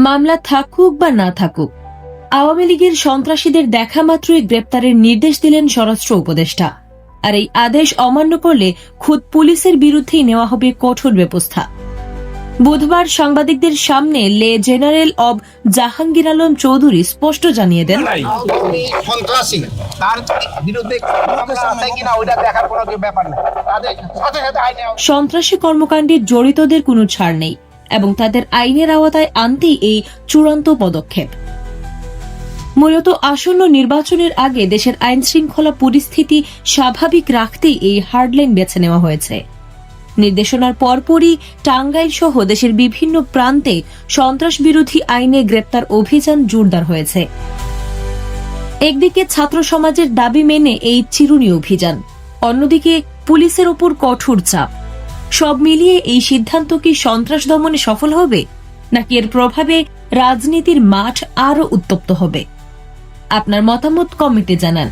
মামলা থাকুক বা না থাকুক, আওয়ামী লীগের সন্ত্রাসীদের দেখা মাত্রই গ্রেপ্তারের নির্দেশ দিলেন স্বরাষ্ট্র উপদেষ্টা। আর এই আদেশ অমান্য করলে খোদ পুলিশের বিরুদ্ধেই নেওয়া হবে কঠোর ব্যবস্থা। বুধবার সাংবাদিকদের সামনে লে জেনারেল অব জাহাঙ্গীর আলম চৌধুরী স্পষ্ট জানিয়ে দেন, সন্ত্রাসী কর্মকাণ্ডে জড়িতদের কোনো ছাড় নেই এবং তাদের আইনের আওতায় আনতেই এই চূড়ান্ত পদক্ষেপ। মূলত আসন্ন নির্বাচনের আগে দেশের আইন শৃঙ্খলা পরিস্থিতি স্বাভাবিক রাখতেই এই হার্ডলাইন বেছে নেওয়া হয়েছে। নির্দেশনার পরপরই টাঙ্গাইল সহ দেশের বিভিন্ন প্রান্তে সন্ত্রাস বিরোধী আইনে গ্রেপ্তার অভিযান জোরদার হয়েছে। একদিকে ছাত্র সমাজের দাবি মেনে এই চিরুনি অভিযান, অন্যদিকে পুলিশের ওপর কঠোর চাপ। সব মিলিয়ে এই সিদ্ধান্ত কি সন্ত্রাস দমনে সফল হবে, নাকি এর প্রভাবে রাজনীতির মাঠ আরো উত্তপ্ত হবে? আপনার মতামত কমেন্টে জানান।